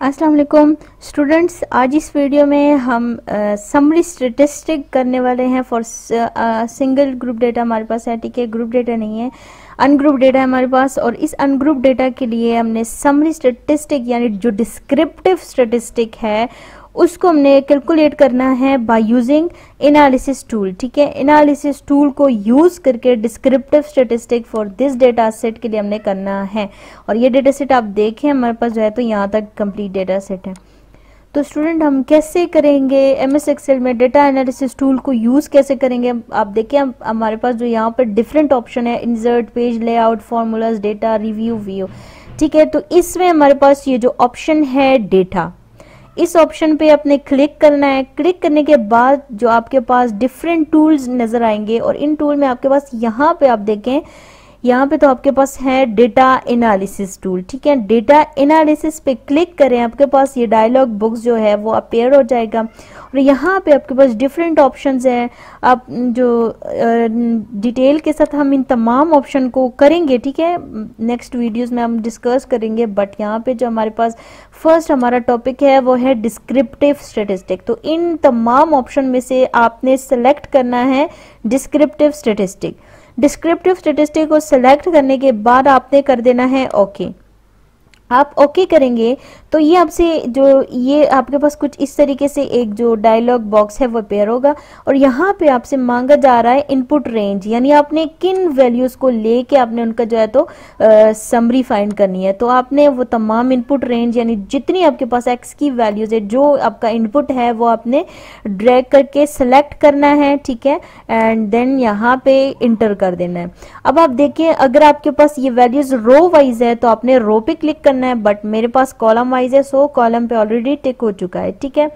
अस्सलाम वालेकुम स्टूडेंट्स, आज इस वीडियो में हम समरी स्टैटिस्टिक करने वाले हैं फॉर सिंगल ग्रुप डेटा। हमारे पास है, ठीक है, ग्रुप डेटा नहीं है, अनग्रुप डेटा है हमारे पास। और इस अनग्रुप डेटा के लिए हमने समरी स्टैटिस्टिक यानी जो डिस्क्रिप्टिव स्टैटिस्टिक है उसको हमने कैलकुलेट करना है बाय यूजिंग एनालिसिस टूल। ठीक है, एनालिसिस टूल को यूज करके descriptive statistic for this data set के लिए हमने करना है। और ये डेटा सेट आप देखें हमारे पास जो है तो यहाँ तक कंप्लीट डेटा सेट है। तो स्टूडेंट हम कैसे करेंगे एमएस एक्सेल में डेटा एनालिसिस टूल को यूज कैसे करेंगे? आप देखिए हमारे पास जो यहाँ पर डिफरेंट ऑप्शन है, insert, page layout, formulas, data, review, view. ठीक है, तो इसमें हमारे पास ये जो ऑप्शन है डेटा, इस ऑप्शन पे आपने क्लिक करना है। क्लिक करने के बाद जो आपके पास डिफरेंट टूल्स नजर आएंगे और इन टूल में आपके पास यहाँ पे आप देखें, यहाँ पे तो आपके पास है डेटा एनालिसिस टूल। ठीक है, डेटा एनालिसिस पे क्लिक करें, आपके पास ये डायलॉग बॉक्स जो है वो अपीयर हो जाएगा और यहाँ पे आपके पास डिफरेंट ऑप्शंस हैं। आप जो डिटेल के साथ हम इन तमाम ऑप्शन को करेंगे, ठीक है, नेक्स्ट वीडियोस में हम डिस्कस करेंगे। बट यहाँ पे जो हमारे पास फर्स्ट हमारा टॉपिक है वो है डिस्क्रिप्टिव स्टैटिस्टिक। तो इन तमाम ऑप्शन में से आपने सेलेक्ट करना है डिस्क्रिप्टिव स्टैटिस्टिक। डिस्क्रिप्टिव स्टैटिस्टिक को सिलेक्ट करने के बाद आपने कर देना है ओके। आप ओके करेंगे तो ये आपसे जो ये आपके पास कुछ इस तरीके से एक जो डायलॉग बॉक्स है वो अपेयर होगा और यहाँ पे आपसे मांगा जा रहा है इनपुट रेंज, यानी आपने किन वैल्यूज को लेके आपने उनका जो है तो समरी फाइंड करनी है। तो आपने वो तमाम इनपुट रेंज यानी जितनी आपके पास एक्स की वैल्यूज है, जो आपका इनपुट है वो आपने ड्रैग करके सिलेक्ट करना है। ठीक है, एंड देन यहाँ पे इंटर कर देना है। अब आप देखिए अगर आपके पास ये वैल्यूज रो वाइज है तो आपने रो पे क्लिक करना है, बट मेरे पास कॉलम वाइज है सो कॉलम पे ऑलरेडी टिक हो चुका है। ठीक है,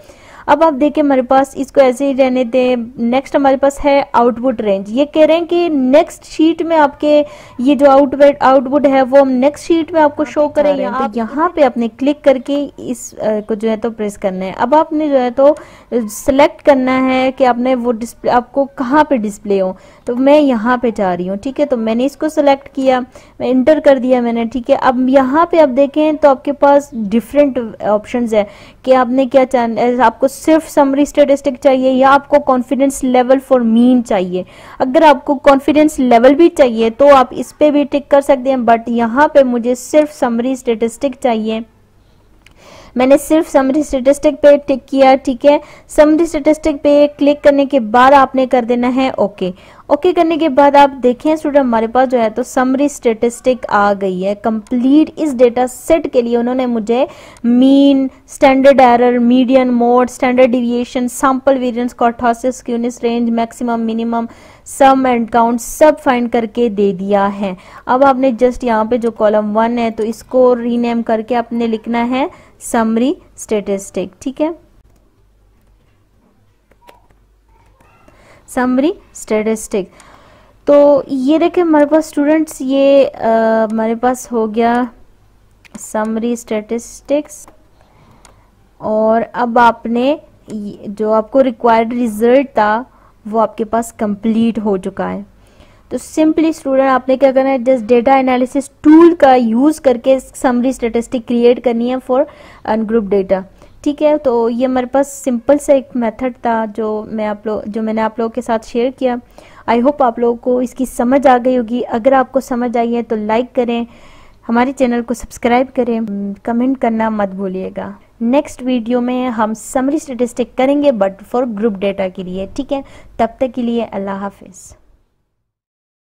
अब आप देखिए हमारे पास इसको ऐसे ही रहने दें। नेक्स्ट हमारे पास है आउटपुट रेंज। ये कह रहे हैं कि नेक्स्ट शीट में आपके ये जो आउटपुट है वो हम नेक्स्ट शीट में आपको शो करेंगे। आप यहाँ पे आपने क्लिक करके इस को जो है तो प्रेस करना है। अब आपने जो है तो सिलेक्ट करना है कि आपने वो डिस्प्ले आपको कहाँ पे डिस्प्ले हो। तो मैं यहाँ पे जा रही हूँ। ठीक है, तो मैंने इसको सिलेक्ट किया, मैं इंटर कर दिया मैंने। ठीक है, अब यहाँ पे आप देखें तो आपके पास डिफरेंट ऑप्शंस है कि आपने क्या चाहना, आपको सिर्फ समरी स्टैटिस्टिक चाहिए या आपको कॉन्फिडेंस लेवल फॉर मीन चाहिए। अगर आपको कॉन्फिडेंस लेवल भी चाहिए तो आप इस पे भी टिक कर सकते हैं, बट यहाँ पे मुझे सिर्फ समरी स्टैटिस्टिक चाहिए। मैंने सिर्फ समरी स्टैटिस्टिक पे टिक किया। ठीक है, समरी स्टैटिस्टिक पे क्लिक करने के बाद आपने कर देना है ओके। ओके करने के बाद आप देखें स्टूडेंट हमारे पास जो है तो समरी स्टैटिस्टिक आ गई है कंप्लीट। इस डेटा सेट के लिए उन्होंने मुझे mean, standard error, median, mode, standard deviation, sample variance, kurtosis, skewness range, maximum, minimum, sum and count सब फाइंड करके दे दिया है। अब आपने जस्ट यहाँ पे जो कॉलम 1 है तो इसको रीनेम करके आपने लिखना है समरी स्टैटिस्टिक। ठीक है, समरी स्टैटिस्टिक। तो ये देखें हमारे पास स्टूडेंट्स ये हमारे पास हो गया समरी स्टैटिस्टिक्स। और अब आपने जो आपको रिक्वायर्ड रिजल्ट था वो आपके पास कंप्लीट हो चुका है। तो सिंपली स्टूडेंट आपने क्या करना है, जस्ट डेटा एनालिसिस टूल का यूज करके समरी स्टैटिस्टिक क्रिएट करनी है फॉर अनग्रुप डेटा। ठीक है, तो ये हमारे पास सिंपल सा एक मेथड था जो मैंने आप लोगों के साथ शेयर किया। आई होप आप लोगों को इसकी समझ आ गई होगी। अगर आपको समझ आई है तो लाइक करें, हमारे चैनल को सब्सक्राइब करें, कमेंट करना मत भूलिएगा। नेक्स्ट वीडियो में हम समरी स्टैटिस्टिक करेंगे बट फॉर ग्रुप डेटा के लिए। ठीक है, तब तक के लिए अल्लाह हाफिज।